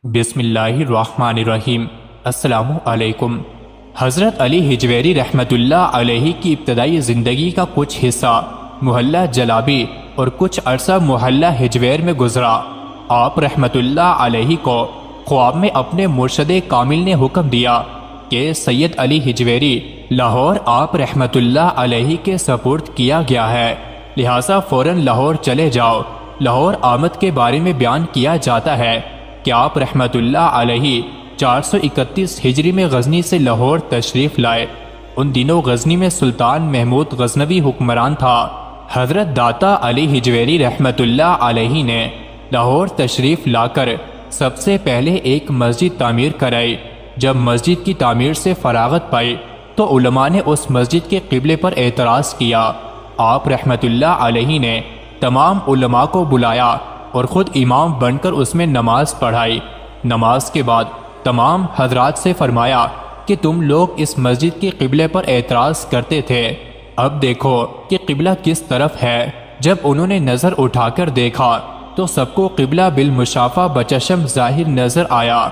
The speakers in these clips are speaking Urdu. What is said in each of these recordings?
بسم اللہ الرحمن الرحیم۔ السلام علیکم۔ حضرت علی ہجویری رحمۃ اللہ علیہ کی ابتدائی زندگی کا کچھ حصہ محلہ جلابی اور کچھ عرصہ محلہ ہجویر میں گزرا۔ آپ رحمۃ اللہ علیہ کو خواب میں اپنے مرشد کامل نے حکم دیا کہ سید علی ہجویری لاہور آپ رحمۃ اللہ علیہ کے سپرد کیا گیا ہے، لہٰذا فوراً لاہور چلے جاؤ۔ لاہور آمد کے بارے میں بیان کیا جاتا ہے کہ آپ رحمۃ اللہ علیہ 431 ہجری میں غزنی سے لاہور تشریف لائے۔ ان دنوں غزنی میں سلطان محمود غزنوی حکمران تھا۔ حضرت داتا علی ہجویری رحمۃ اللہ علیہ نے لاہور تشریف لا کر سب سے پہلے ایک مسجد تعمیر کرائی۔ جب مسجد کی تعمیر سے فراغت پائی تو علماء نے اس مسجد کے قبلے پر اعتراض کیا۔ آپ رحمۃ اللہ علیہ نے تمام علماء کو بلایا اور خود امام بن کر اس میں نماز پڑھائی۔ نماز کے بعد تمام حضرات سے فرمایا کہ تم لوگ اس مسجد کے قبلے پر اعتراض کرتے تھے، اب دیکھو کہ قبلہ کس طرف ہے۔ جب انہوں نے نظر اٹھا کر دیکھا تو سب کو قبلہ بالمشافہ بچشم ظاہر نظر آیا۔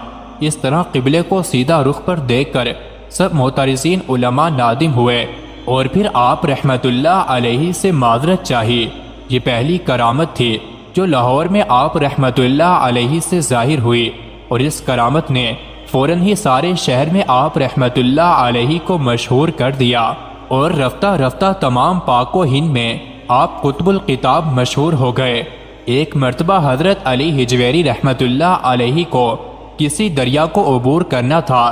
اس طرح قبلے کو سیدھا رخ پر دیکھ کر سب معترضین علماء نادم ہوئے اور پھر آپ رحمۃ اللہ علیہ سے معذرت چاہی۔ یہ پہلی کرامت تھی جو لاہور میں آپ رحمۃ اللہ علیہ سے ظاہر ہوئی، اور اس کرامت نے فوراً ہی سارے شہر میں آپ رحمۃ اللہ علیہ کو مشہور کر دیا، اور رفتہ رفتہ تمام پاک و ہند میں آپ قطب القطاب مشہور ہو گئے۔ ایک مرتبہ حضرت علی ہجویری رحمۃ اللہ علیہ کو کسی دریا کو عبور کرنا تھا۔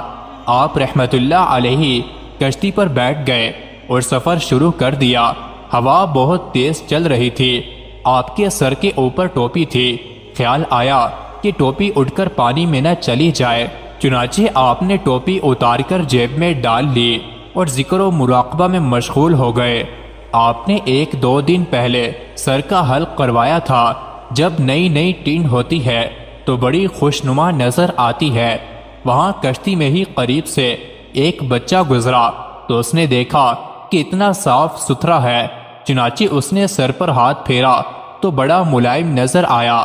آپ رحمۃ اللہ علیہ کشتی پر بیٹھ گئے اور سفر شروع کر دیا۔ ہوا بہت تیز چل رہی تھی۔ آپ کے سر کے اوپر ٹوپی تھی۔ خیال آیا کہ ٹوپی اٹھ کر پانی میں نہ چلی جائے، چنانچہ آپ نے ٹوپی اتار کر جیب میں ڈال لی اور ذکر و مراقبہ میں مشغول ہو گئے۔ آپ نے 1-2 دن پہلے سر کا حلق کروایا تھا۔ جب نئی نئی ٹین ہوتی ہے تو بڑی خوشنما نظر آتی ہے۔ وہاں کشتی میں ہی قریب سے ایک بچہ گزرا تو اس نے دیکھا کہ اتنا صاف ستھرا ہے، چنانچہ اس نے سر پر ہاتھ پھیرا تو بڑا ملائم نظر آیا۔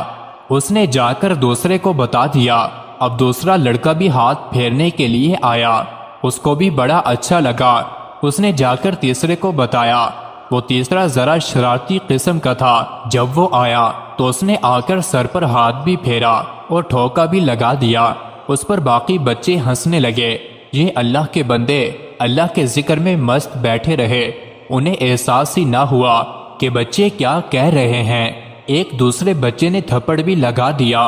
اس نے جا کر دوسرے کو بتا دیا۔ اب دوسرا لڑکا بھی ہاتھ پھیرنے کے لیے آیا، اس کو بھی بڑا اچھا لگا۔ اس نے جا کر تیسرے کو بتایا۔ وہ تیسرا ذرا شرارتی قسم کا تھا۔ جب وہ آیا تو اس نے آ کر سر پر ہاتھ بھی پھیرا اور ٹھوکا بھی لگا دیا۔ اس پر باقی بچے ہنسنے لگے۔ یہ اللہ کے بندے اللہ کے ذکر میں مست بیٹھے رہے، انہیں احساس ہی نہ ہوا کہ بچے کیا کہہ رہے ہیں۔ ایک دوسرے بچے نے تھپڑ بھی لگا دیا۔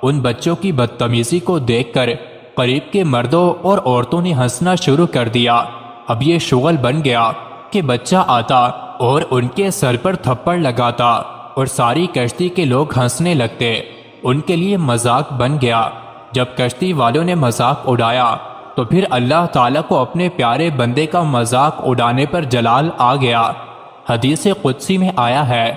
ان بچوں کی بدتمیزی کو دیکھ کر قریب کے مردوں اور عورتوں نے ہنسنا شروع کر دیا۔ اب یہ شغل بن گیا کہ بچہ آتا اور ان کے سر پر تھپڑ لگاتا اور ساری کشتی کے لوگ ہنسنے لگتے۔ ان کے لیے مذاق بن گیا۔ جب کشتی والوں نے مذاق اڑایا تو پھر اللہ تعالیٰ کو اپنے پیارے بندے کا مذاق اڑانے پر جلال آ گیا۔ حدیث قدسی میں آیا ہے،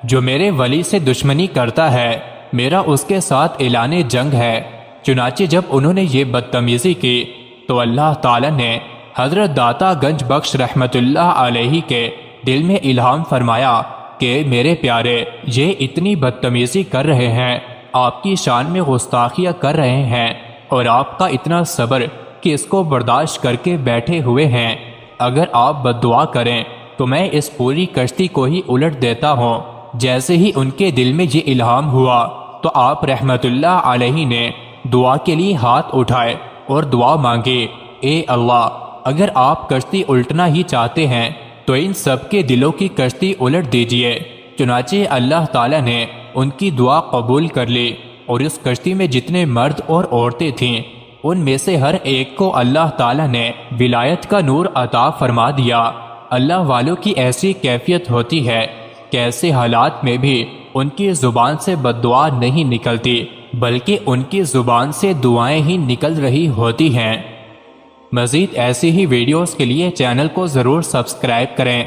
جو میرے ولی سے دشمنی کرتا ہے میرا اس کے ساتھ اعلان جنگ ہے۔ چنانچہ جب انہوں نے یہ بدتمیزی کی تو اللہ تعالیٰ نے حضرت داتا گنج بخش رحمۃ اللہ علیہ کے دل میں الہام فرمایا کہ میرے پیارے یہ اتنی بدتمیزی کر رہے ہیں، آپ کی شان میں گستاخیاں کر رہے ہیں، اور آپ کا اتنا صبر کہ اس کو برداشت کر کے بیٹھے ہوئے ہیں۔ اگر آپ بددعا کریں تو میں اس پوری کشتی کو ہی الٹ دیتا ہوں۔ جیسے ہی ان کے دل میں یہ الہام ہوا تو آپ رحمۃ اللہ علیہ نے دعا کے لیے ہاتھ اٹھائے اور دعا مانگی، اے اللہ، اگر آپ کشتی الٹنا ہی چاہتے ہیں تو ان سب کے دلوں کی کشتی الٹ دیجئے۔ چنانچہ اللہ تعالیٰ نے ان کی دعا قبول کر لی، اور اس کشتی میں جتنے مرد اور عورتیں تھیں ان میں سے ہر ایک کو اللہ تعالیٰ نے ولایت کا نور عطا فرما دیا۔ اللہ والوں کی ایسی کیفیت ہوتی ہے کہ ایسے حالات میں بھی ان کی زبان سے بددعا نہیں نکلتی، بلکہ ان کی زبان سے دعائیں ہی نکل رہی ہوتی ہیں۔ مزید ایسی ہی ویڈیوز کے لیے چینل کو ضرور سبسکرائب کریں۔